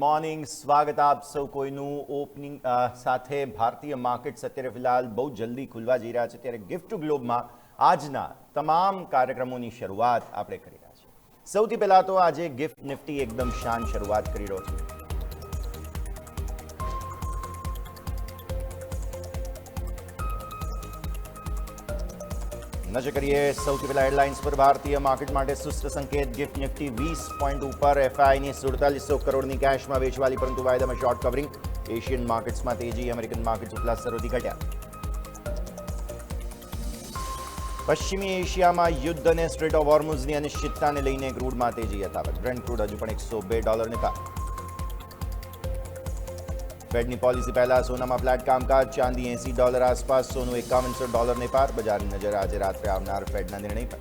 Morning, સ્વાગત આપ સૌ કોઈનું ઓપનિંગ સાથે ભારતીય માર્કેટ્સ અત્યારે ફિલહાલ બહુ જલ્દી ખુલવા જઈ રહ્યા છે ત્યારે ગિફ્ટ ટુ ગ્લોબમાં આજના તમામ કાર્યક્રમોની શરૂઆત આપણે કરી રહ્યા છીએ. સૌથી પહેલા તો આજે ગિફ્ટ નિફ્ટી એકદમ શાન શરૂઆત કરી રહ્યો છે. નજર કરીએ સૌથી પહેલા હેડલાઇન્સ પર. ભારતીય માર્કેટ માટે સુસ્ત સંકેત. ગિફ્ટ નિફ્ટી 20 પોઈન્ટ ઉપર. એફઆઈની 4700 કરોડની કેશમાં વેચવાલી, પરંતુ વાયદામાં શોર્ટ કવરિંગ. એશિયન માર્કેટ્સમાં તેજી. અમેરિકન માર્કેટ્સ ઉપલા સ્તરોથી ઘટ્યા. પશ્ચિમી એશિયામાં યુદ્ધ અને સ્ટ્રેટ ઓફ હોર્મુઝની અનિશ્ચિતતાને લઈને ક્રૂડમાં તેજી યથાવત. બ્રેન્ટ ક્રૂડ હજુ પણ $102 પાર. ફેડની પોલિસી પહેલા સોનામાં ફ્લેટ કામકાજ. ચાંદી $80 આસપાસ, સોનું $5100 પાર. બજારની નજર આજે રાત્રે આવનાર ફેડના નિર્ણય પર.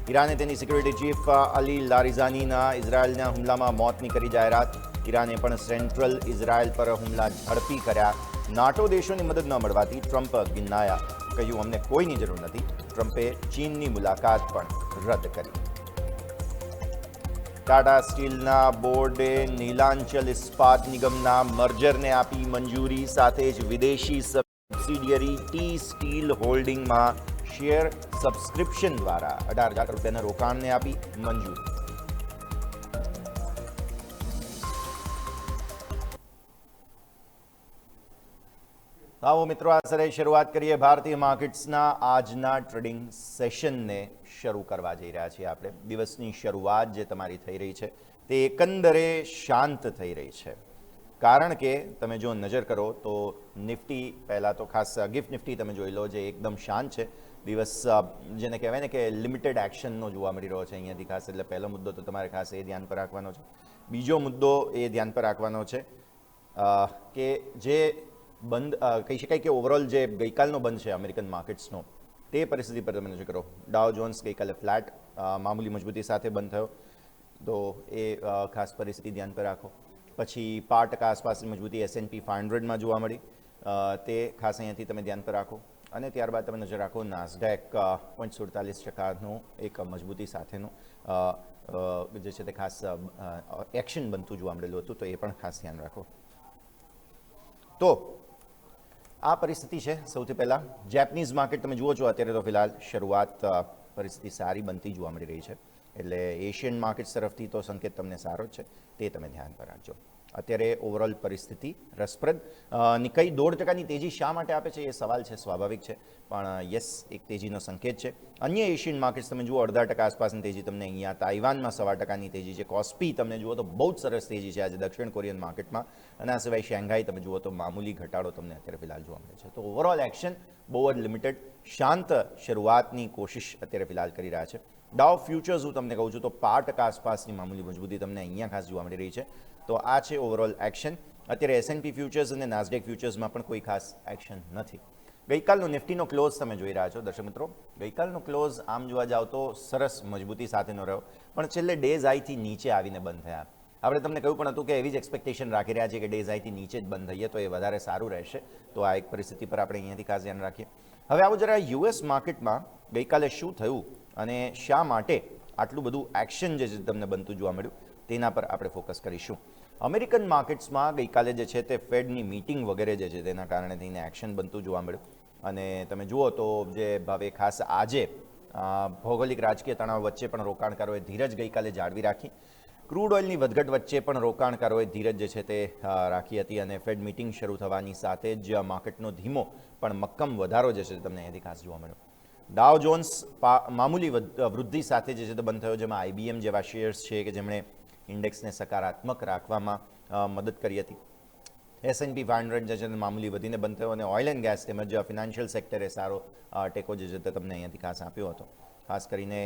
ઈરાને તેની સિક્યુરિટી ચીફ અલી લારિઝાનીના ઇઝરાયલના હુમલામાં મોતની કરી જાહેરાત. ઈરાને પણ સેન્ટ્રલ ઇઝરાયલ પર હુમલા ઝડપી કર્યા. નાટો દેશોની મદદ ન મળવાથી ટ્રમ્પ ગિન્નાયા. કહ્યું, અમને કોઈની જરૂર નથી. ટ્રમ્પે ચીનની મુલાકાત પણ રદ કરી. ટાટા સ્ટીલના બોર્ડે નીલાંચલ ઇસ્પાત નિગમના મર્જરને આપી મંજૂરી. સાથે જ વિદેશી સબસિડિયરી ટી સ્ટીલ હોલ્ડિંગમાં શેર સબસ્ક્રિપ્શન દ્વારા 18,000 કરોડ રૂપિયાના રોકાણને આપી મંજૂરી. આવો મિત્રો, આ સરે શરૂઆત કરીએ ભારતીય માર્કેટ્સના આજના ટ્રેડિંગ સેશનને શરૂ કરવા જઈ રહ્યા છીએ આપણે. દિવસની શરૂઆત જે તમારી થઈ રહી છે તે એકંદરે શાંત થઈ રહી છે, કારણ કે તમે જો નજર કરો તો નિફ્ટી, પહેલાં તો ખાસ ગિફ્ટ નિફ્ટી તમે જોઈ લો, જે એકદમ શાંત છે. દિવસ જેને કહેવાય ને કે લિમિટેડ એક્શનનો જોવા મળી રહ્યો છે અહીંયાથી ખાસ. એટલે પહેલો મુદ્દો તો તમારે ખાસ એ ધ્યાન પર રાખવાનો છે. બીજો મુદ્દો એ ધ્યાન પર રાખવાનો છે કે જે બંધ કહી શકાય કે ઓવરઓલ જે ગઈકાલનો બંધ છે અમેરિકન માર્કેટ્સનો, તે પરિસ્થિતિ પર તમે નજર કરો. ડાઉ જોન્સ ગઈકાલે ફ્લેટ મામૂલી મજબૂતી સાથે બંધ થયો, તો એ ખાસ પરિસ્થિતિ ધ્યાન પર રાખો. પછી 5% આસપાસની મજબૂતી S&P 500માં જોવા મળી, તે ખાસ અહીંયાથી તમે ધ્યાન પર રાખો. અને ત્યારબાદ તમે નજર રાખો નાસ્ડેક 0.47%નું એક મજબૂતી સાથેનું જે છે તે ખાસ એક્શન બનતું જોવા મળેલું હતું, તો એ પણ ખાસ ધ્યાન રાખો. તો આ પરિસ્થિતિ છે. સૌથી પહેલાં જેપનીઝ માર્કેટ તમે જુઓ છો અત્યારે તો ફિલહાલ શરૂઆત પરિસ્થિતિ સારી બનતી જોવા મળી રહી છે. એટલે એશિયન માર્કેટ્સ તરફથી તો સંકેત તમને સારો જ છે, તે તમે ધ્યાન પર રાખજો. અત્યારે ઓવરઓલ પરિસ્થિતિ રસપ્રદ. નિકાઈ 1.5%ની તેજી શા માટે આપે છે એ સવાલ છે, સ્વાભાવિક છે, પણ યસ, એક તેજીનો સંકેત છે. અન્ય એશિયન માર્કેટ્સ તમે જુઓ 0.5% આસપાસની તેજી તમને અહીંયા. તાઇવાનમાં 1.25%ની તેજી છે. કોસ્પી તમે જુઓ તો બહુ જ સરસ તેજી છે આજે દક્ષિણ કોરિયન માર્કેટમાં. અને આ સિવાય શેંઘાઈ તમે જુઓ તો મામૂલી ઘટાડો તમને અત્યારે ફિલહાલ જોવા મળે છે. તો ઓવરઓલ એક્શન બહુ જ લિમિટેડ, શાંત શરૂઆતની કોશિશ અત્યારે ફિલહાલ કરી રહ્યા છે. ડાઉ ફ્યુચર્સ હું તમને કહું છું તો 5% આસપાસની મામૂલી મજબૂતી તમને અહીંયા ખાસ જોવા મળી રહી છે. તો આ છે ઓવરઓલ એક્શન. અત્યારે S&P ફ્યુચર્સ અને નાસ્ડેક ફ્યુચર્સમાં પણ કોઈ ખાસ એક્શન નથી. ગઈકાલનો નિફ્ટીનો ક્લોઝ તમે જોઈ રહ્યા છો દર્શક મિત્રો. ગઈકાલનો ક્લોઝ આમ જોવા જાવ તો સરસ મજબૂતી સાથેનો રહ્યો, પણ છેલ્લે ડેઝ હાઈથી નીચે આવીને બંધ થયા. આપણે તમને કહ્યું પણ હતું કે એવી જ એક્સપેક્ટેશન રાખી રહ્યા છીએ કે ડેઝ હાઈથી નીચે જ બંધ થઈએ તો એ વધારે સારું રહેશે. તો આ એક પરિસ્થિતિ પર આપણે અહીંયાથી ખાસ ધ્યાન રાખીએ. હવે આવું જરા US માર્કેટમાં ગઈકાલે શું થયું અને શા માટે આટલું બધું એક્શન જે છે તમને બનતું જોવા મળ્યું, તેના પર આપણે ફોકસ કરીશું. અમેરિકન માર્કેટ્સમાં ગઈકાલે જે છે તે ફેડની મીટિંગ વગેરે જે છે તેના કારણે થઈને એક્શન બનતું જોવા મળ્યું. અને તમે જુઓ તો જે ભાવે ખાસ આજે ભૌગોલિક રાજકીય તણાવ વચ્ચે પણ રોકાણકારોએ ધીરજ ગઈકાલે જાળવી રાખી. ક્રૂડ ઓઇલની વધઘટ વચ્ચે પણ રોકાણકારોએ ધીરજ જે છે તે રાખી હતી. અને ફેડ મીટિંગ શરૂ થવાની સાથે જ માર્કેટનો ધીમો પણ મક્કમ વધારો જે છે તમને અહીંયાથી ખાસ જોવા મળ્યો. ડાઉ જોન્સ મામૂલી વૃદ્ધિ સાથે જે છે તે બંધ થયો, જેમાં IBM જેવા શેર્સ છે કે જેમણે ઇન્ડેક્સને સકારાત્મક રાખવામાં મદદ કરી હતી. S&P 500 જે છે મામૂલી વધીને બંધ થયો. અને ઓઇલ એન્ડ ગેસ તેમજ ફિનાન્શિયલ સેક્ટરે સારો ટેકો જે છે તે તમને અહીંયાથી ખાસ આપ્યો હતો. ખાસ કરીને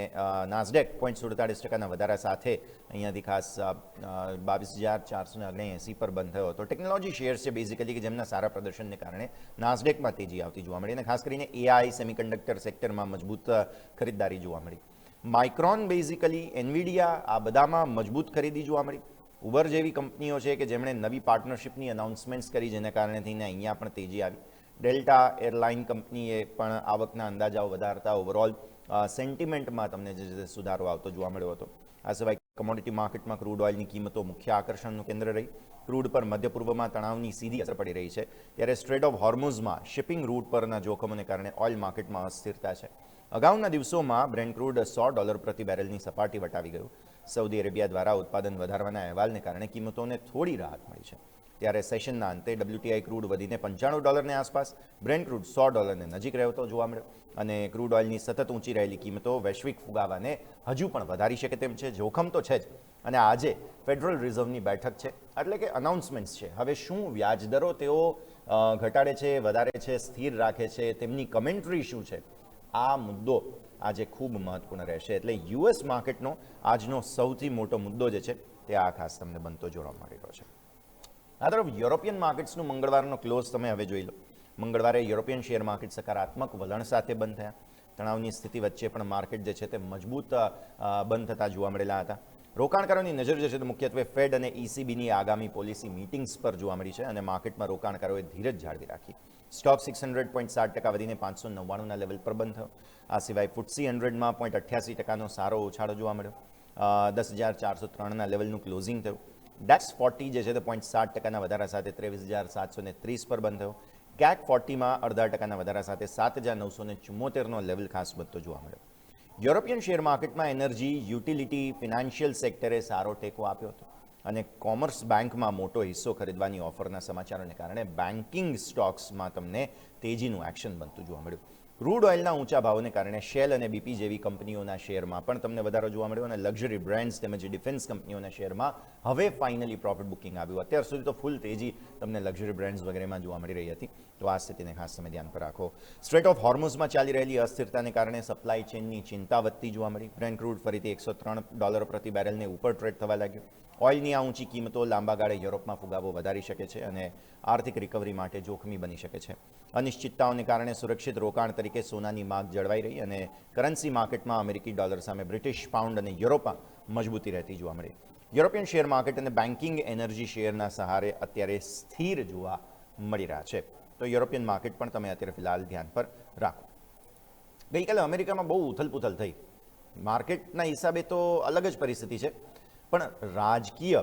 નાસ્ડેક 0.47%ના વધારા સાથે અહીંયાથી ખાસ 22,479 પર બંધ થયો હતો. ટેકનોલોજી શેર્સ છે બેઝિકલી કે જેમના સારા પ્રદર્શનને કારણે નાસ્ડેકમાં તેજી આવતી જોવા મળી. અને ખાસ કરીને AI સેમિકન્ડક્ટર સેક્ટરમાં મજબૂત ખરીદદારી જોવા મળી. માઇક્રોન, બેઝિકલી એનવીડિયા, આ બધામાં મજબૂત ખરીદી જોવા મળી. ઉબર જેવી કંપનીઓ છે કે જેમણે નવી પાર્ટનરશિપની અનાઉન્સમેન્ટ્સ કરી, જેના કારણે થઈને અહીંયા પણ તેજી આવી. ડેલ્ટા એરલાઇન કંપનીએ પણ આવકના અંદાજાઓ વધારતા ઓવરઓલ સેન્ટિમેન્ટમાં તમને જે સુધારો આવતો જોવા મળ્યો હતો. આ સિવાય કમોડિટી માર્કેટમાં ક્રૂડ ઓઇલની કિંમતો મુખ્ય આકર્ષણનું કેન્દ્ર રહી. ક્રૂડ પર મધ્ય પૂર્વમાં તણાવની સીધી અસર પડી રહી છે, ત્યારે સ્ટ્રેટ ઓફ હોર્મુઝમાં શિપિંગ રૂટ પરના જોખમોને કારણે ઓઇલ માર્કેટમાં અસ્થિરતા છે. અગાઉના દિવસોમાં બ્રેન્ટ ક્રૂડ $100 પ્રતિ બેરલની સપાટી વટાવી ગયું. સાઉદી અરેબિયા દ્વારા ઉત્પાદન વધારવાના અહેવાલને કારણે કિંમતોને થોડી રાહત મળી છે. ત્યારે સેશનના અંતે WTI ક્રૂડ વધીને $95 આસપાસ, બ્રેન્ટ ક્રૂડ $100 નજીક રહેતો જોવા મળ્યો. અને ક્રૂડ ઓઇલની સતત ઊંચી રહેલી કિંમતો વૈશ્વિક ફુગાવાને હજુ પણ વધારી શકે તેમ છે. જોખમ તો છે જ. અને આજે ફેડરલ રિઝર્વની બેઠક છે, એટલે કે અનાઉન્સમેન્ટ્સ છે. હવે શું વ્યાજદરો તેઓ ઘટાડે છે, વધારે છે, સ્થિર રાખે છે, તેમની કમેન્ટ્રી શું છે, આ મુદ્દો આજે ખૂબ મહત્વપૂર્ણ રહેશે. એટલે યુએસ માર્કેટનો આજનો સૌથી મોટો મુદ્દો જે છે તે આ ખાસ તમને બનતો જોવા મળી રહ્યો છે. આ તરફ યુરોપિયન માર્કેટ્સનું મંગળવારનો ક્લોઝ તમે હવે જોઈ લો. મંગળવારે યુરોપિયન શેર માર્કેટ સકારાત્મક વલણ સાથે બંધ થયા. તણાવની સ્થિતિ વચ્ચે પણ માર્કેટ જે છે તે મજબૂત બંધ થતા જોવા મળેલા હતા. રોકાણકારોની નજર જે છે તે મુખ્યત્વે ફેડ અને ECBની આગામી પોલિસી મીટિંગ્સ પર જોવા મળી છે અને માર્કેટમાં રોકાણકારોએ ધીરજ જાળવી રાખી. સ્ટોક 600.7% વધીને 599ના લેવલ પર બંધ થયો. આ સિવાય FTSE 100માં 0.88%નો સારો ઉછાળો જોવા મળ્યો. 10,403ના લેવલનું ક્લોઝિંગ થયું. DAX 40 જે છે તે 0.7%ના વધારા સાથે 23,730 પર બંધ થયો. CAC 40માં 0.5%ના વધારા સાથે 7,974નો લેવલ ખાસ વધતો જોવા મળ્યો. યુરોપિયન શેર માર્કેટમાં એનર્જી, યુટિલિટી, ફિનાન્શિયલ સેક્ટરે સારો ટેકો આપ્યો હતો અને કોમર્સ બેંકમાં મોટો હિસ્સો ખરીદવાની ઓફરના સમાચારોને કારણે બેન્કિંગ સ્ટોક્સમાં તમને તેજીનું એક્શન બનતું જોવા મળ્યું. ક્રૂડ ઓઇલના ઊંચા ભાવોને કારણે શેલ અને BP જેવી કંપનીઓના શેરમાં પણ તમને વધારો જોવા મળ્યો અને લક્ઝરી બ્રાન્ડ્સ તેમજ ડિફેન્સ કંપનીઓના શેરમાં હવે ફાઇનલી પ્રોફિટ બુકિંગ આવ્યું. અત્યાર સુધી તો ફૂલ તેજી તમને લક્ઝરી બ્રાન્ડ્સ વગેરેમાં જોવા મળી રહી હતી, તો આ સ્થિતિને ખાસ તમે ધ્યાન પર રાખો. સ્ટ્રેટ ઓફ હોર્મુઝમાં ચાલી રહેલી અસ્થિરતાને કારણે સપ્લાય ચેનની ચિંતા વધતી જોવા મળી. બ્રેન્ટ ક્રૂડ ફરીથી $103 પ્રતિ બેરલને ઉપર ટ્રેડ થવા લાગ્યું. ઓઇલની આ ઊંચી કિંમતો લાંબા ગાળે યુરોપમાં ફુગાવો વધારી શકે છે અને આર્થિક રિકવરી માટે જોખમી બની શકે છે. અનિશ્ચિતતાઓને કારણે સુરક્ષિત રોકાણ તરીકે સોનાની માંગ જળવાઈ રહી અને કરન્સી માર્કેટમાં અમેરિકી ડોલર સામે બ્રિટિશ પાઉન્ડ અને યુરોમાં મજબૂતી રહેતી જોવા મળી. યુરોપિયન શેર માર્કેટ અને બેન્કિંગ એનર્જી શેરના સહારે અત્યારે સ્થિર જોવા મળી રહ્યા છે. તો યુરોપિયન માર્કેટ પણ તમે અત્યારે ફિલહાલ ધ્યાન પર રાખો. ગઈકાલે અમેરિકામાં બહુ ઉથલપુથલ થઈ. માર્કેટના હિસાબે તો અલગ જ પરિસ્થિતિ છે, પણ રાજકીય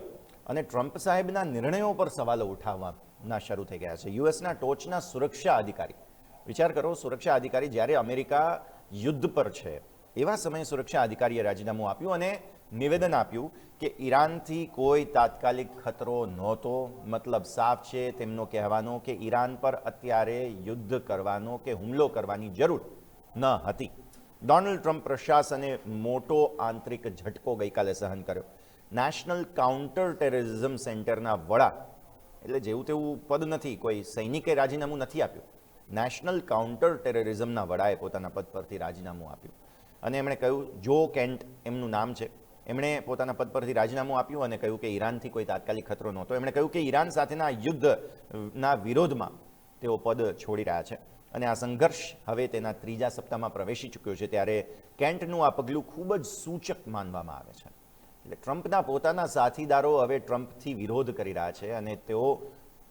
અને ટ્રમ્પ સાહેબના નિર્ણયો પર સવાલો ઉઠાવવાના શરૂ થઈ ગયા છે. યુએસના ટોચના સુરક્ષા અધિકારી, વિચાર કરો, સુરક્ષા અધિકારી જ્યારે અમેરિકા યુદ્ધ પર છે એવા સમયે સુરક્ષા અધિકારીએ રાજીનામું આપ્યું અને નિવેદન આપ્યું કે ઈરાનથી કોઈ તાત્કાલિક ખતરો નહોતો. મતલબ સાફ છે તેમનો કહેવાનો કે ઈરાન પર અત્યારે યુદ્ધ કરવાનો કે હુમલો કરવાની જરૂર ન હતી. ડોનાલ્ડ ટ્રમ્પ પ્રશાસને મોટો આંતરિક ઝટકો ગઈકાલે સહન કર્યો. નેશનલ કાઉન્ટર ટેરરિઝમ સેન્ટરના વડા, એટલે જેવું તેવું પદ નથી, કોઈ સૈનિકે રાજીનામું નથી આપ્યું. નેશનલ કાઉન્ટર ટેરરિઝમના વડાએ પોતાના પદ પરથી રાજીનામું આપ્યું અને એમણે કહ્યું, જો કેન્ટ એમનું નામ છે, એમણે પોતાના પદ પરથી રાજીનામું આપ્યું અને કહ્યું કે ઈરાનથી કોઈ તાત્કાલિક ખતરો નહોતો. એમણે કહ્યું કે ઈરાન સાથેના યુદ્ધના વિરોધમાં તેઓ પદ છોડી રહ્યા છે અને આ સંઘર્ષ હવે તેના 3જા સપ્તાહમાં પ્રવેશી ચૂક્યો છે. ત્યારે કેન્ટનું આ પગલું ખૂબ જ સૂચક માનવામાં આવે છે. એટલે ટ્રમ્પના પોતાના સાથીદારો હવે ટ્રમ્પથી વિરોધ કરી રહ્યા છે અને તેઓ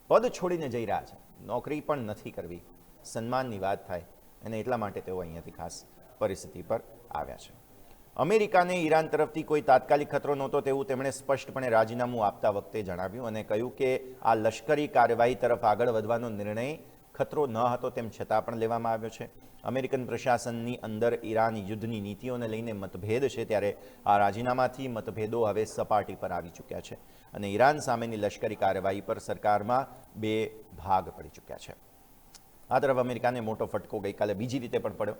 પદ છોડીને જઈ રહ્યા છે. નોકરી પણ નથી કરવી, સન્માનની વાત થાય અને એટલા માટે તેઓ અહીંયાથી ખાસ પરિસ્થિતિ પર આવ્યા છે. અમેરિકાને ઈરાન તરફથી કોઈ તાત્કાલિક ખતરો નહોતો તેવું તેમણે સ્પષ્ટપણે રાજીનામું આપતા વખતે જણાવ્યું અને કહ્યું કે આ લશ્કરી કાર્યવાહી તરફ આગળ વધવાનો નિર્ણય ખતરો ન હતો તેમ છતાં પણ લેવામાં આવ્યો છે. અમેરિકન પ્રશાસનની અંદર ઈરાન યુદ્ધની નીતિઓને લઈને મતભેદ છે, ત્યારે આ રાજીનામાથી મતભેદો હવે સપાટી પર આવી ચૂક્યા છે અને ઈરાન સામેની લશ્કરી કાર્યવાહી પર સરકારમાં 2 ભાગ પડી ચૂક્યા છે. આ તરફ અમેરિકાને મોટો ફટકો ગઈકાલે બીજી રીતે પણ પડ્યો.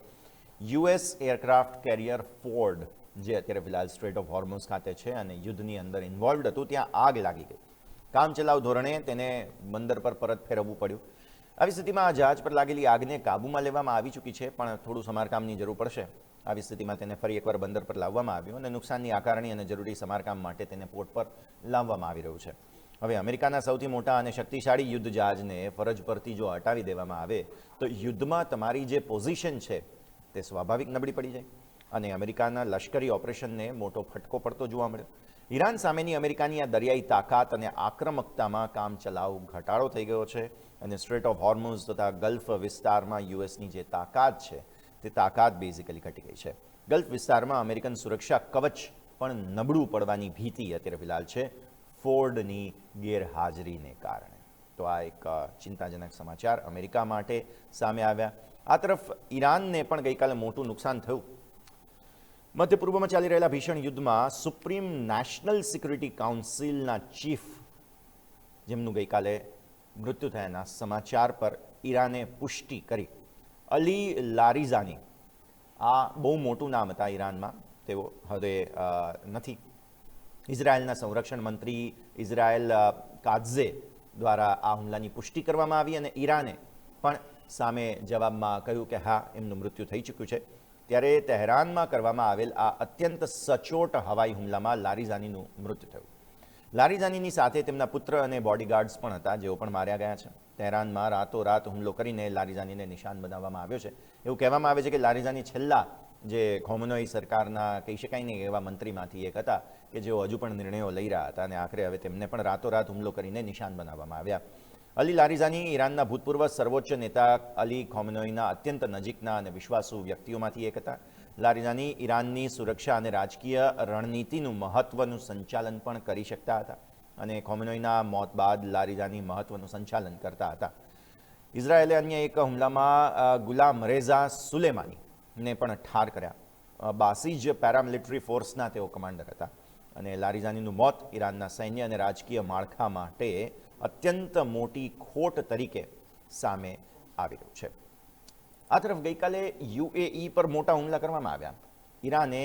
US એરક્રાફ્ટ કેરિયર ફોર્ડ, જે અત્યારે ફિલહાલ સ્ટ્રેટ ઓફ હોર્મુઝ ખાતે છે અને યુદ્ધની અંદર ઇન્વોલ્વડ હતું, ત્યાં આગ લાગી ગઈ. કામચલાઉ ધોરણે તેને બંદર પર પરત ફેરવવું પડ્યું. આવી સ્થિતિમાં આ જહાજ પર લાગેલી આગને કાબૂમાં લેવામાં આવી ચૂકી છે, પણ થોડું સમારકામની જરૂર પડશે. આવી સ્થિતિમાં તેને ફરી એકવાર બંદર પર લાવવામાં આવ્યું અને નુકસાનની આકારણી અને જરૂરી સમારકામ માટે તેને પોર્ટ પર લાવવામાં આવી રહ્યું છે. હવે અમેરિકાના સૌથી મોટા અને શક્તિશાળી યુદ્ધ જહાજને ફરજ પરથી જો હટાવી દેવામાં આવે તો યુદ્ધમાં તમારી જે પોઝિશન છે તે સ્વાભાવિક નબળી પડી જાય અને અમેરિકાના લશ્કરી ઓપરેશનને મોટો ફટકો પડતો જોવા મળ્યો. ઈરાન સામેની અમેરિકાની આ દરિયાઈ તાકાત અને આક્રમકતામાં કામચલાઉ ઘટાડો થઈ ગયો છે અને સ્ટ્રેટ ઓફ હોર્મુઝ તથા ગલ્ફ વિસ્તારમાં યુએસની જે તાકાત છે તે તાકાત બેઝિકલી ઘટી ગઈ છે. ગલ્ફ વિસ્તારમાં અમેરિકન સુરક્ષા કવચ પણ નબળું પડવાની ભીતિ અત્યારે ફિલહાલ છે ફોર્ડની ગેરહાજરીને કારણે. તો આ એક ચિંતાજનક સમાચાર અમેરિકા માટે સામે આવ્યા. આ તરફ ઈરાનને પણ ગઈકાલે મોટું નુકસાન થયું. મધ્ય પૂર્વમાં ચાલી રહેલા ભીષણ યુદ્ધમાં સુપ્રીમ નેશનલ સિક્યુરિટી કાઉન્સિલના ચીફ, જેમનું ગઈકાલે મૃત્યુ થયાના સમાચાર પર ઈરાને પુષ્ટિ કરી. અલી લારીઝાની, આ બહુ મોટું નામ હતા ઈરાનમાં, તેઓ હવે નથી. ઇઝરાયેલના સંરક્ષણ મંત્રી ઇઝરાયેલ કાઝે દ્વારા આ હુમલાની પુષ્ટિ કરવામાં આવી અને ઈરાને પણ સામે જવાબમાં કહ્યું કે હા, એમનું મૃત્યુ થઈ ચૂક્યું છે. ત્યારે તહેરાનમાં કરવામાં આવેલ આ અત્યંત સચોટ હવાઈ હુમલામાં લારીઝાનીનું મૃત્યુ થયું. લારીઝાનીની સાથે તેમના પુત્ર અને બોડીગાર્ડ્સ પણ હતા, જેઓ પણ માર્યા ગયા છે. તહેરાનમાં રાતોરાત હુમલો કરીને લારીઝાનીને નિશાન બનાવવામાં આવ્યો છે. એવું કહેવામાં આવે છે કે લારીઝાની છેલ્લા જે ખોમનોઈ સરકારના કહી શકાય નહીં એવા મંત્રીમાંથી એક હતા કે જેઓ હજુ પણ નિર્ણયો લઈ રહ્યા હતા અને આખરે હવે તેમને પણ રાતોરાત હુમલો કરીને નિશાન બનાવવામાં આવ્યા. અલી લારીઝાની ઈરાનના ભૂતપૂર્વ સર્વોચ્ચ નેતા અલી ખોમનોઈના અત્યંત નજીકના અને વિશ્વાસુ વ્યક્તિઓમાંથી એક હતા. લારીઝાની ઈરાનની સુરક્ષા અને રાજકીય રણનીતિનું મહત્વનું સંચાલન પણ કરી શકતા હતા અને ખોમનોઈના મોત બાદ લારીઝાની મહત્વનું સંચાલન કરતા હતા. ઇઝરાયેલે અન્ય એક હુમલામાં ગુલામ રેઝા સુલેમાનીને પણ ઠાર કર્યા. બાસીજ પેરામિલિટરી ફોર્સના તેઓ કમાન્ડર હતા અને લારીઝાનીનું મોત ઈરાનના સૈન્ય અને રાજકીય માળખા માટે અત્યંત મોટી ખોટ તરીકે સામે આવી રહ્યું છે. આ તરફ ગઈકાલે યુએઈ પર મોટા હુમલા કરવામાં આવ્યા. ઈરાને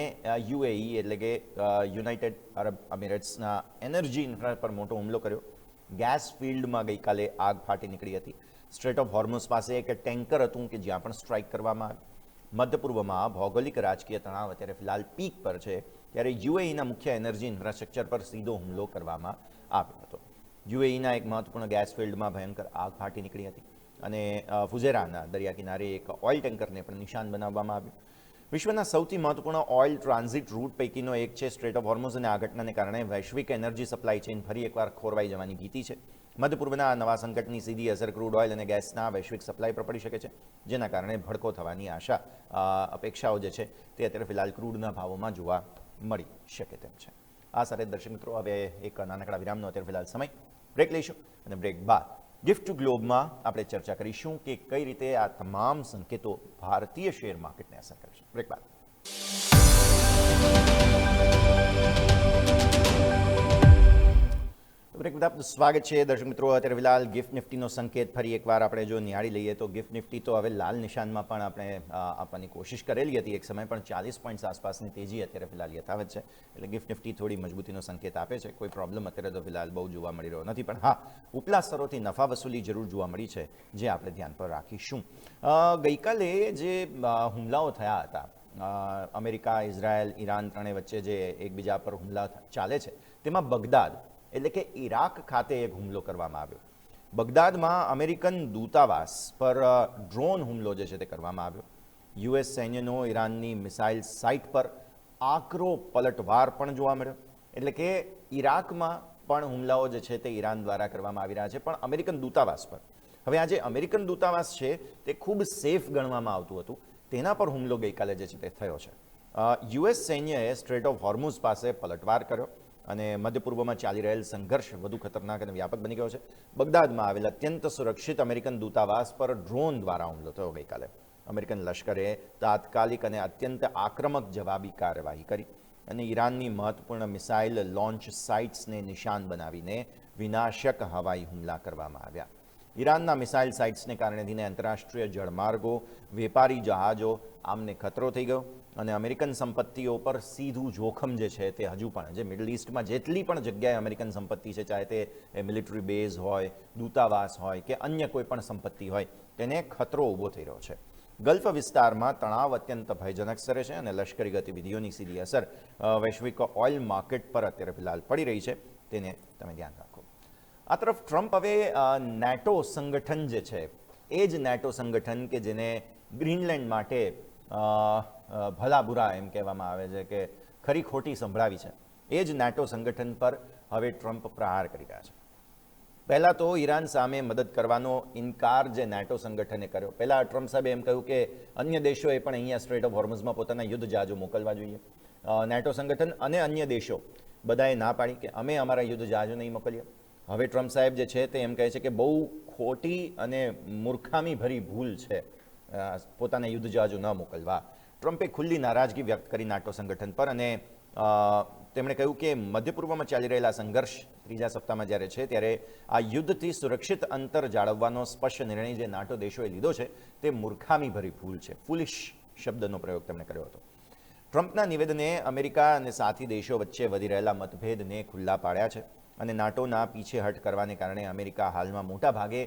યુએઈ એટલે કે યુનાઇટેડ અરબ અમીરેટ્સના એનર્જી ઇન્ફ્રા પર મોટો હુમલો કર્યો. ગેસ ફિલ્ડમાં ગઈકાલે આગ ફાટી નીકળી હતી. સ્ટ્રેટ ઓફ હોર્મુઝ પાસે એક ટેન્કર હતું કે જ્યાં પણ સ્ટ્રાઇક કરવામાં આવી. મધ્ય પૂર્વમાં ભૌગોલિક રાજકીય તણાવ અત્યારે ફિલહાલ પીક પર છે, ત્યારે યુએઈના મુખ્ય એનર્જી ઇન્ફ્રાસ્ટ્રક્ચર પર સીધો હુમલો કરવામાં આવ્યો હતો. યુએઈના એક મહત્વપૂર્ણ ગેસ ફિલ્ડમાં ભયંકર આગ ફાટી નીકળી હતી અને ફુજેરાના દરિયા કિનારે એક ઓઇલ ટેન્કરને પણ નિશાન બનાવવામાં આવ્યું. વિશ્વના સૌથી મહત્વપૂર્ણ ઓઇલ ટ્રાન્ઝિટ રૂટ પૈકીનો એક છે સ્ટ્રેટ ઓફ હોર્મુઝ અને આ ઘટનાને કારણે વૈશ્વિક એનર્જી સપ્લાય ચેઇન ફરી એકવાર ખોરવાઈ જવાની ભીતિ છે. મધ્ય પૂર્વના નવા સંકટની સીધી અસર ક્રૂડ ઓઇલ અને ગેસના વૈશ્વિક સપ્લાય પર પડી શકે છે, જેના કારણે ભડકો થવાની અપેક્ષાઓ જે છે તે અત્યારે ફિલહાલ ક્રૂડના ભાવોમાં જોવા મળી શકે તેમ છે. આ સાથે દર્શક મિત્રો, હવે એક નાનકડા વિરામનો અત્યારે ફિલહાલ સમય, બ્રેક લઈશું અને બ્રેક બાદ ગિફ્ટ ટુ ગ્લોબમાં આપણે ચર્ચા કરીશું કે કઈ રીતે આ તમામ સંકેતો ભારતીય શેર માર્કેટને અસર કરશે. બ્રેક બાદ બ્રેક બાદ આપનું સ્વાગત છે દર્શક મિત્રો. અત્યારે ફિલહાલ ગિફ્ટ નિફ્ટીનો સંકેત ફરી એકવાર આપણે જો નિહાળી લઈએ તો ગિફ્ટ નિફ્ટી તો હવે લાલ નિશાનમાં પણ આપણે આપવાની કોશિશ કરેલી હતી એક સમય, પણ 40 પોઈન્ટ્સ આસપાસની તેજી અત્યારે ફિલહાલ યથાવત છે. એટલે ગિફ્ટ નિફ્ટી થોડી મજબૂતીનો સંકેત આપે છે. કોઈ પ્રોબ્લેમ અત્યારે તો ફિલહાલ બહુ જોવા મળી રહ્યો નથી, પણ હા, ઉપલા સ્તરોથી નફા વસૂલી જરૂર જોવા મળી છે, જે આપણે ધ્યાન પર રાખીશું. ગઈકાલે જે હુમલાઓ થયા હતા અમેરિકા, ઇઝરાયલ, ઈરાન ત્રણેય વચ્ચે જે એકબીજા પર હુમલા ચાલે છે, તેમાં બગદાદ એટલે કે ઈરાક ખાતે એક હુમલો કરવામાં આવ્યો. બગદાદમાં અમેરિકન દૂતાવાસ પર ડ્રોન હુમલો જે છે તે કરવામાં આવ્યો. યુએસ સૈન્યનો ઈરાનની મિસાઇલ સાઇટ પર આકરો પલટવાર પણ જોવા મળ્યો. એટલે કે ઈરાકમાં પણ હુમલાઓ જે છે તે ઈરાન દ્વારા કરવામાં આવી રહ્યા છે, પણ અમેરિકન દૂતાવાસ પર. હવે આ જે અમેરિકન દૂતાવાસ છે તે ખૂબ સેફ ગણવામાં આવતું હતું, તેના પર હુમલો ગઈકાલે જે છે તે થયો છે. યુએસ સૈન્યએ સ્ટ્રેટ ઓફ હોર્મુઝ પાસે પલટવાર કર્યો અને મધ્ય પૂર્વમાં ચાલી રહેલ સંઘર્ષ વધુ ખતરનાક અને વ્યાપક બની ગયો છે. બગદાદમાં આવેલ અત્યંત સુરક્ષિત અમેરિકન દૂતાવાસ પર ડ્રોન દ્વારા હુમલો થયો ગઈકાલે. અમેરિકન લશ્કરે તાત્કાલિક અને અત્યંત આક્રમક જવાબી કાર્યવાહી કરી અને ઈરાનની મહત્વપૂર્ણ મિસાઇલ લોન્ચ સાઇટ્સને નિશાન બનાવીને વિનાશક હવાઈ હુમલા કરવામાં આવ્યા. ઈરાનના મિસાઇલ સાઇટ્સને કારણે થઈને આંતરરાષ્ટ્રીય જળમાર્ગો, વેપારી જહાજો આમને ખતરો થઈ ગયો અને અમેરિકન સંપત્તિઓ પર સીધું જોખમ જે છે તે હજુ પણ, જે મિડલ ઇસ્ટમાં જેટલી પણ જગ્યાએ અમેરિકન સંપત્તિ છે, ચાહે તે મિલિટરી બેઝ હોય, દૂતાવાસ હોય કે અન્ય કોઈ પણ સંપત્તિ હોય, તેને ખતરો ઊભો થઈ રહ્યો છે. ગલ્ફ વિસ્તારમાં તણાવ અત્યંત ભયજનક સ્તરે છે અને લશ્કરી ગતિવિધિઓની સીધી અસર વૈશ્વિક ઓઇલ માર્કેટ પર અત્યારે ફિલહાલ પડી રહી છે, તેને તમે ધ્યાન રાખો. આ તરફ ટ્રમ્પ હવે નેટો સંગઠન જે છે, એ જ નેટો સંગઠન કે જેને ગ્રીનલેન્ડ માટે ભલા બુરા એમ કહેવામાં આવે છે કે ખરી ખોટી સંભળાવી છે, એ જ નેટો સંગઠન પર હવે ટ્રમ્પ પ્રહાર કરી રહ્યા છે. પહેલાં તો ઈરાન સામે મદદ કરવાનો ઇનકાર જે નેટો સંગઠને કર્યો. પહેલાં ટ્રમ્પ સાહેબે એમ કહ્યું કે અન્ય દેશોએ પણ અહીંયા સ્ટ્રેટ ઓફ હોર્મુઝમાં પોતાના યુદ્ધ જહાજો મોકલવા જોઈએ. નેટો સંગઠન અને અન્ય દેશો બધાએ ના પાડી કે અમે અમારા યુદ્ધ જહાજો નહીં મોકલીએ. હવે ટ્રમ્પ સાહેબ જે છે તે એમ કહે છે કે બહુ ખોટી અને મૂર્ખામી ભરી ભૂલ છે પોતાના યુદ્ધ જહાજો ન મોકલવા. ટ્રમ્પે ખુલ્લી નારાજગી વ્યક્ત કરી નાટો સંગઠન પર અને તેમણે કહ્યું કે મધ્ય પૂર્વમાં ચાલી રહેલા સંઘર્ષ ત્રીજા સપ્તાહમાં જ્યારે છે ત્યારે આ યુદ્ધથી સુરક્ષિત અંતર જાળવવાનો સ્પષ્ટ નિર્ણય જે નાટો દેશોએ લીધો છે તે મૂર્ખામી ભરી ભૂલ છે. ફુલિશ શબ્દનો પ્રયોગ તેમણે કર્યો હતો. ટ્રમ્પના નિવેદને અમેરિકા અને સાથી દેશો વચ્ચે વધી રહેલા મતભેદને ખુલ્લા પાડ્યા છે અને નાટોના પીછેહટ કરવાને કારણે અમેરિકા હાલમાં મોટા ભાગે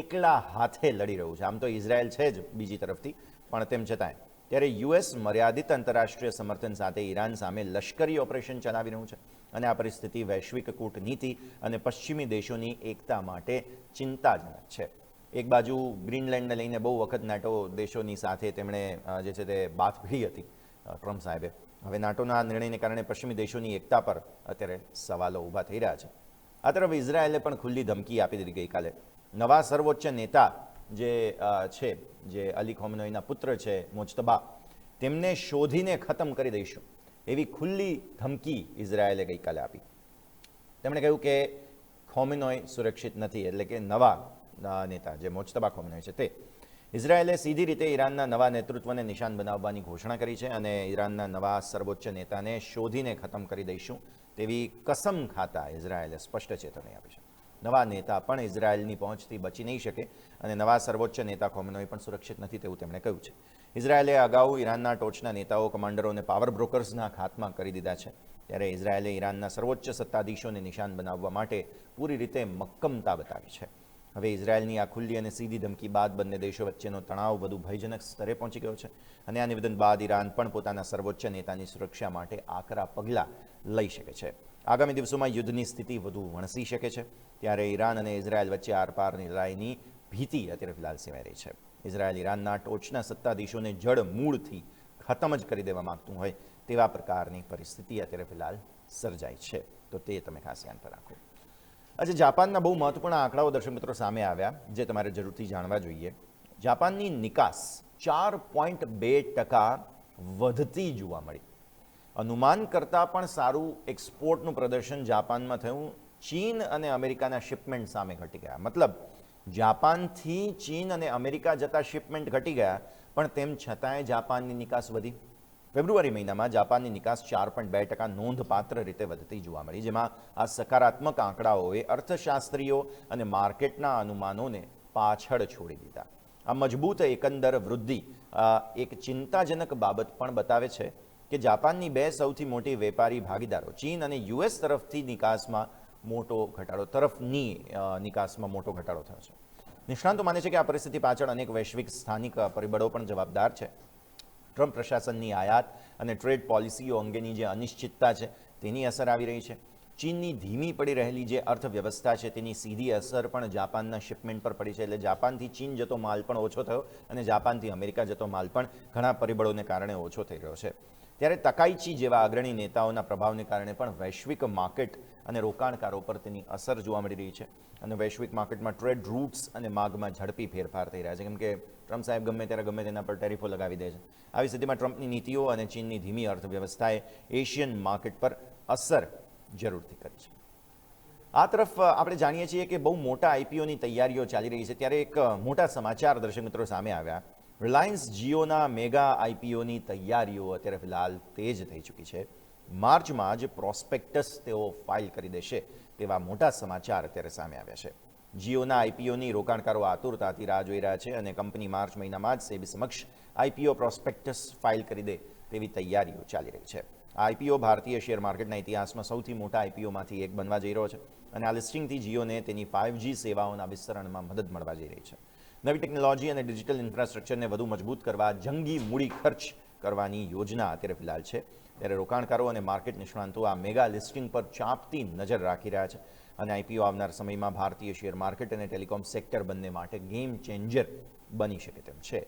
એકલા હાથે લડી રહ્યું છે. આમ તો ઇઝરાયલ છે જ બીજી તરફથી, પણ તેમ છતાંય ત્યારે યુએસ મર્યાદિત આંતરરાષ્ટ્રીય સમર્થન સાથે ઈરાન સામે લશ્કરી ઓપરેશન ચલાવી રહ્યું છે અને આ પરિસ્થિતિ વૈશ્વિક કૂટનીતિ અને પશ્ચિમી દેશોની એકતા માટે ચિંતાજનક છે. એક બાજુ ગ્રીનલેન્ડને લઈને બહુ વખત નાટો દેશોની સાથે તેમણે જે છે તે બાત ભીડી હતી ટ્રમ્પ સાહેબે. હવે નાટોના નિર્ણયને કારણે પશ્ચિમી દેશોની એકતા પર અત્યારે સવાલો ઊભા થઈ રહ્યા છે. આ તરફ ઇઝરાયેલે પણ ખુલ્લી ધમકી આપી દીધી ગઈકાલે. નવા સર્વોચ્ચ નેતા જે અલી ખોમનોઈના પુત્ર છે મોજતબા, તેમને શોધીને ખતમ કરી દઈશું એવી ખુલ્લી ધમકી ઇઝરાયેલે ગઈકાલે આપી. તેમણે કહ્યું કે ખોમનોઈ સુરક્ષિત નથી, એટલે કે નવા નેતા જે મોજતબા ખોમનોઈ છે તે. ઇઝરાયેલે સીધી રીતે ઈરાનના નવા નેતૃત્વને નિશાન બનાવવાની ઘોષણા કરી છે અને ઈરાનના નવા સર્વોચ્ચ નેતાને શોધીને ખતમ કરી દઈશું તેવી કસમ ખાતા ઇઝરાયેલે સ્પષ્ટ ચેતવણી આપી છે. નવા નેતા પણ ઇઝરાયેલની પહોંચથી બચી નહીં શકે અને નવા સર્વોચ્ચ નેતા ખોમનોઈ પણ સુરક્ષિત નથી તેવું તેમણે કહ્યું છે. ઇઝરાયેલે અગાઉ ઈરાનના ટોચના નેતાઓ, કમાન્ડરો અને પાવર બ્રોકર્સના ખાત્મા કરી દીધા છે. ત્યારે ઇઝરાયેલે ઈરાનના સર્વોચ્ચ સત્તાધીશોને નિશાન બનાવવા માટે પૂરી રીતે મક્કમતા બતાવી છે. હવે ઇઝરાયેલની આ ખુલ્લી અને સીધી ધમકી બાદ બંને દેશો વચ્ચેનો તણાવ વધુ ભયજનક સ્તરે પહોંચી ગયો છે અને આ નિવેદન બાદ ઈરાન પણ પોતાના સર્વોચ્ચ નેતાની સુરક્ષા માટે આકરા પગલાં લઈ શકે છે. આગામી દિવસોમાં યુદ્ધની સ્થિતિ વધુ વણસી શકે છે. ત્યારે ઈરાન અને ઇઝરાયેલ વચ્ચે આરપારની લડાઈની ભીતિ અત્યારે ફિલહાલ સેવાઈ રહી છે. ઇઝરાયેલ ઈરાનના ટોચના સત્તાધીશોને જડ મૂળથી ખતમ જ કરી દેવા માંગતું હોય તેવા પ્રકારની પરિસ્થિતિ અત્યારે ફિલહાલ સર્જાઈ છે. તો તે તમે ખાસ ધ્યાન પર રાખો. આજે જાપાનના બહુ મહત્વપૂર્ણ આંકડાઓ દર્શક મિત્રો સામે આવ્યા જે તમારે જરૂરથી જાણવા જોઈએ. જાપાનની નિકાસ 4.2% વધતી જોવા મળી. અનુમાન કરતાં પણ સારું એક્સપોર્ટનું પ્રદર્શન જાપાનમાં થયું. ચીન અને અમેરિકાના શિપમેન્ટ સામે ઘટી ગયા. મતલબ જાપાનથી ચીન અને અમેરિકા જતા શિપમેન્ટ ઘટી ગયા, પણ તેમ છતાંય જાપાનની નિકાસ વધી. ફેબ્રુઆરી મહિનામાં જાપાનની નિકાસ 4.2% નોંધપાત્ર રીતે વધતી જોવા મળી, જેમાં આ સકારાત્મક આંકડાઓએ અર્થશાસ્ત્રીઓ અને માર્કેટના અનુમાનોને પાછળ છોડી દીધા. આ મજબૂત એકંદર વૃદ્ધિ એક ચિંતાજનક બાબત પણ બતાવે છે કે જાપાનની બે સૌથી મોટી વેપારી ભાગીદારો ચીન અને યુએસ તરફની નિકાસમાં મોટો ઘટાડો થયો છે. નિષ્ણાંતો માને છે કે આ પરિસ્થિતિ પાછળ અનેક વૈશ્વિક સ્થાનિક પરિબળો પણ જવાબદાર છે. ટ્રમ્પ પ્રશાસનની આયાત અને ટ્રેડ પોલિસીઓ અંગેની જે અનિશ્ચિતતા છે તેની અસર આવી રહી છે. ચીનની ધીમી પડી રહેલી જે અર્થવ્યવસ્થા છે તેની સીધી અસર પણ જાપાનના શિપમેન્ટ પર પડી છે. એટલે જાપાનથી ચીન જતો માલ પણ ઓછો થયો અને જાપાનથી અમેરિકા જતો માલ પણ ઘણા પરિબળોને કારણે ઓછો થઈ રહ્યો છે. ત્યારે તકાઈચી જેવા અગ્રણી નેતાઓના પ્રભાવને કારણે પણ વૈશ્વિક માર્કેટ અને રોકાણકારો પર તેની અસર જોવા મળી રહી છે અને વૈશ્વિક માર્કેટમાં ટ્રેડ રૂટ્સ અને માગમાં ઝડપી ફેરફાર થઈ રહ્યા છે. કેમ કે ટ્રમ્પ સાહેબ ગમે ત્યારે ગમે તેના પર ટેરિફો લગાવી દે છે. આવી સ્થિતિમાં ટ્રમ્પની નીતિઓ અને ચીનની ધીમી અર્થવ્યવસ્થાએ એશિયન માર્કેટ પર અસર જરૂરથી કરી છે. આ તરફ આપણે જાણીએ છીએ કે બહુ મોટા આઈપીઓની તૈયારીઓ ચાલી રહી છે. ત્યારે એક મોટા સમાચાર દર્શક મિત્રો સામે આવ્યા. રિલાયન્સ જીઓના મેગા આઈપીઓની તૈયારીઓ અત્યારે ફિલહાલ તેજ થઈ ચૂકી છે. માર્ચમાં જ પ્રોસ્પેક્ટસ તેઓ ફાઇલ કરી દેશે તેવા મોટા સમાચાર અત્યારે સામે આવ્યા છે. જીઓના આઈપીઓની રોકાણકારો આતુરતાથી રાહ જોઈ રહ્યા છે અને કંપની માર્ચ મહિનામાં જ સેબી સમક્ષ આઈપીઓ પ્રોસ્પેક્ટસ ફાઇલ કરી દે તેવી તૈયારીઓ ચાલી રહી છે. આ આઈપીઓ ભારતીય શેર માર્કેટના ઇતિહાસમાં સૌથી મોટા આઈપીઓમાંથી એક બનવા જઈ રહ્યો છે અને આ લિસ્ટિંગથી જીઓને તેની 5G સેવાઓના વિસ્તરણમાં મદદ મળવા જઈ રહી છે. નવી ટેકનોલોજી અને ડિજિટલ ઇન્ફ્રાસ્ટ્રક્ચરને વધુ મજબૂત કરવા જંગી મૂડી ખર્ચ કરવાની યોજના અત્યારે ફિલહાલ છે. ત્યારે રોકાણકારો અને માર્કેટ નિષ્ણાંતો આ મેગા લિસ્ટિંગ પર ચાંપતી નજર રાખી રહ્યા છે અને આઈપીઓ આવનાર સમયમાં ભારતીય શેર માર્કેટ અને ટેલિકોમ સેક્ટર બંને માટે ગેમ ચેન્જર બની શકે તેમ છે.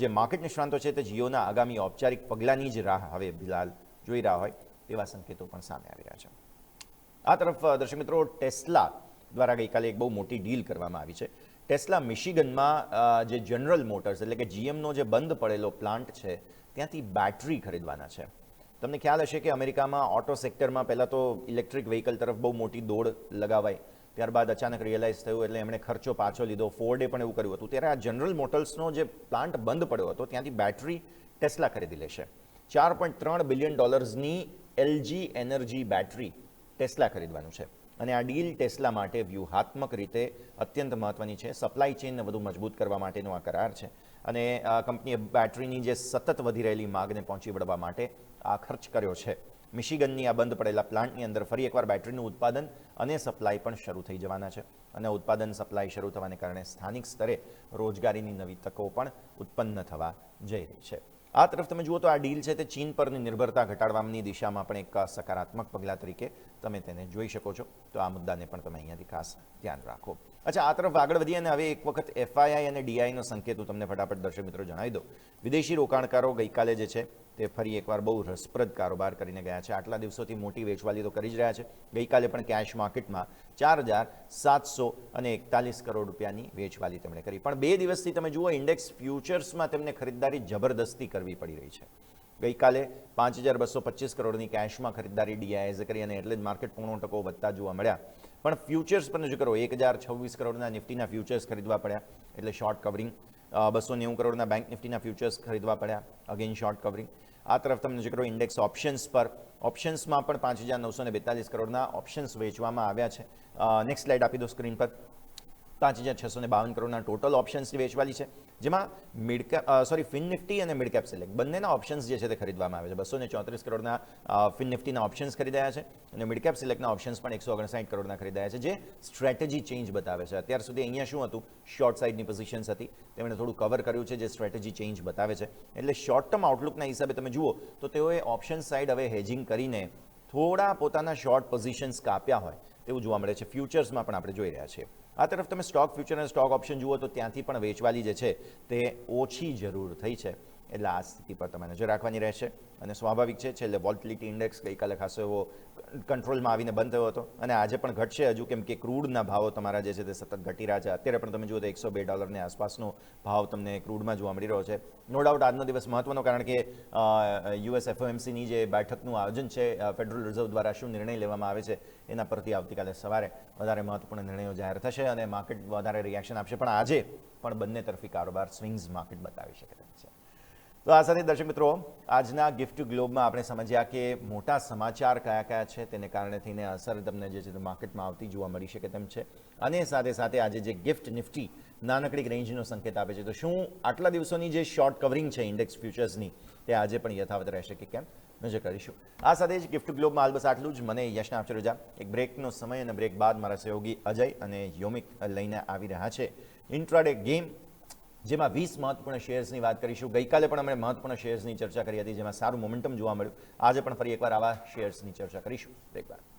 જે માર્કેટ નિષ્ણાંતો છે તે જીઓના આગામી ઔપચારિક પગલાંની જ રાહ હવે ફિલહાલ જોઈ રહ્યા હોય તેવા સંકેતો પણ સામે આવી રહ્યા છે. આ તરફ દર્શક મિત્રો, ટેસ્લા દ્વારા ગઈકાલે એક બહુ મોટી ડીલ કરવામાં આવી છે. ટેસ્લા મિશિગનમાં જે જનરલ મોટર્સ એટલે કે જીએમનો જે બંધ પડેલો પ્લાન્ટ છે ત્યાંથી બેટરી ખરીદવાના છે. તમને ખ્યાલ હશે કે અમેરિકામાં ઓટો સેક્ટરમાં પહેલાં તો ઇલેક્ટ્રિક વ્હીકલ તરફ બહુ મોટી દોડ લગાવાઈ, ત્યારબાદ અચાનક રિયલાઇઝ થયું એટલે એમણે ખર્ચો પાછો લીધો. ફોર્ડે પણ એવું કર્યું હતું. ત્યારે આ જનરલ મોટર્સનો જે પ્લાન્ટ બંધ પડ્યો હતો ત્યાંથી બેટરી ટેસ્લા ખરીદી લેશે. $4.3 billion LG energy battery tesla ખરીદવાનું છે. અને આ ડીલ ટેસ્લા માટે વ્યૂહાત્મક રીતે અત્યંત મહત્વની છે. સપ્લાય ચેનને વધુ મજબૂત કરવા માટેનો આ કરાર છે. અને કંપનીએ બેટરીની જે સતત વધી રહેલી માગને પહોંચી વળવા માટે આ ખર્ચ કર્યો છે. મિશિગનની આ બંધ પડેલા પ્લાન્ટની અંદર ફરી એકવાર બેટરીનું ઉત્પાદન અને સપ્લાય પણ શરૂ થઈ જવાના છે. અને ઉત્પાદન સપ્લાય શરૂ થવાને કારણે સ્થાનિક સ્તરે રોજગારીની નવી તકો પણ ઉત્પન્ન થવા જઈ રહી છે. આ તરફ તમે જુઓ તો આ ડીલ છે તે ચીન પરની નિર્ભરતા ઘટાડવાની દિશામાં પણ એક સકારાત્મક પગલાં તરીકે તમે તેને જોઈ શકો છો. તો આ મુદ્દાને પણ તમે અહીંયાથી ખાસ ધ્યાન રાખો. અચ્છા, આ તરફ આગળ વધીએ અને હવે એક વખત એફઆઈઆઈ અને ડીઆઈનો સંકેત હું તમને ફટાફટ દર્શક મિત્રો જણાવી દઉં. વિદેશી રોકાણકારો ગઈકાલે જે છે તે ફરી એકવાર બહુ રસપ્રદ કારોબાર કરીને ગયા છે. આટલા દિવસોથી મોટી વેચવાલી તો કરી જ રહ્યા છે. ગઈકાલે પણ કેશ માર્કેટમાં 4,741 કરોડ રૂપિયાની વેચવાલી તેમણે કરી. પણ 2 દિવસથી તમે જુઓ ઇન્ડેક્સ ફ્યુચર્સમાં તેમને ખરીદદારી જબરદસ્તી કરવી પડી રહી છે. ગઈકાલે 5,225 કરોડની કેશમાં ખરીદદારી ડીઆઈએસે કરી અને એટલે જ માર્કેટ 0.5% વધતા જોવા મળ્યા. પણ ફ્યુચર્સ પર નજર કરો, 1,026 કરોડના નિફ્ટીના ફ્યુચર્સ ખરીદવા પડ્યા, એટલે શોર્ટ કવરિંગ. 290 કરોડના બેંક નિફ્ટીના ફ્યુચર્સ ખરીદવા પડ્યા, અગેન શોર્ટ કવરિંગ. આ તરફ તમે નજર કરો ઇન્ડેક્સ ઓપ્શન્સ પર, ઓપ્શન્સમાં પણ 5,942 કરોડના ઓપ્શન્સ વેચવામાં આવ્યા છે. નેક્સ્ટ સ્લાઇડ આપી દો સ્ક્રીન પર. 5,652 કરોડના ટોટલ ઓપ્શન્સની વેચવાલી છે, જેમાં ફિન નિફ્ટી અને મિડ કેપ સિલેક્ટ બંનેના ઓપ્શન્સ જે છે તે ખરીદવામાં આવે છે. 234 કરોડના ફિન નિફ્ટીના ઓપ્શન્સ ખરીદાયા છે અને મિડ કેપ સિલેક્ટના ઓપ્શન્સ પણ 159 કરોડના ખરીદાયા છે, જે સ્ટ્રેટેજી ચેન્જ બતાવે છે. અત્યાર સુધી અહીંયા શું હતું, શોર્ટ સાઇડની પોઝિશન્સ હતી, તેમણે થોડું કવર કર્યું છે, જે સ્ટ્રેટેજી ચેન્જ બતાવે છે. એટલે શોર્ટ ટર્મ આઉટલુકના હિસાબે તમે જુઓ તો તેઓએ ઓપ્શન સાઇડ હવે હેજિંગ કરીને થોડા પોતાના શોર્ટ પોઝિશન્સ કાપ્યા હોય તેવું જોવા મળે છે. ફ્યુચર્સમાં પણ આપણે જોઈ રહ્યા છીએ. આ તરફ તમે સ્ટોક ફ્યુચર અને સ્ટોક ઓપ્શન જુઓ તો ત્યાંથી પણ વેચવાલી જે છે તે ઓછી જરૂર થઈ છે. એટલે આ સ્થિતિ પર તમે નજર રાખવાની રહેશે. અને સ્વાભાવિક છે, છેલ્લે વોલ્ટિલિટી ઇન્ડેક્સ ગઈકાલે ખાસો એવો કંટ્રોલમાં આવીને બંધ થયો હતો અને આજે પણ ઘટશે હજુ, કેમ કે ક્રૂડના ભાવો તમારા જે છે તે સતત ઘટી રહ્યા છે. અત્યારે પણ તમે જુઓ તો $102 આસપાસનો ભાવ તમને ક્રૂડમાં જોવા મળી રહ્યો છે. નો ડાઉટ આજનો દિવસ મહત્વનો, કારણ કે યુએસ એફઓએમસીની જે બેઠકનું આયોજન છે ફેડરલ રિઝર્વ દ્વારા શું નિર્ણય લેવામાં આવે છે એના પરથી આવતીકાલે સવારે વધારે મહત્વપૂર્ણ નિર્ણયો જાહેર થશે અને માર્કેટ વધારે રિએક્શન આપશે. પણ આજે પણ બંને તરફી કારોબાર સ્વિંગ્સ માર્કેટ બતાવી શકે તેમ છે. તો આ સાથે દર્શક મિત્રો આજના ગિફ્ટ ગ્લોબમાં આપણે સમજ્યા કે મોટા સમાચાર કયા કયા છે, તેને કારણે થઈને અસર તમને જે છે તે માર્કેટમાં આવતી જોવા મળી શકે તેમ છે. અને સાથે સાથે આજે જે ગિફ્ટ નિફ્ટી નાનકડી રેન્જનો સંકેત આપે છે, તો શું આટલા દિવસોની જે શોર્ટ કવરિંગ છે ઇન્ડેક્સ ફ્યુચર્સની તે આજે પણ યથાવત રહેશે કે કેમ, નજર કરીશું. આ સાથે જ ગિફ્ટ ગ્લોબમાં હાલ બસ આટલું જ. મને યશના આપશે રજા. એક બ્રેકનો સમય અને બ્રેક બાદ મારા સહયોગી અજય અને યોમિક લઈને આવી રહ્યા છે ઇન્ટ્રાડે ગેમ, જેમાં 20 મહત્વપૂર્ણ શેર્સની વાત કરીશું. ગઈકાલે પણ અમે મહત્વપૂર્ણ શેર્સની ચર્ચા કરી હતી, જેમાં સારું મોમેન્ટમ જોવા મળ્યું. આજે પણ ફરી એકવાર આવા શેર્સની ચર્ચા કરીશું. બ્રેક બાદ.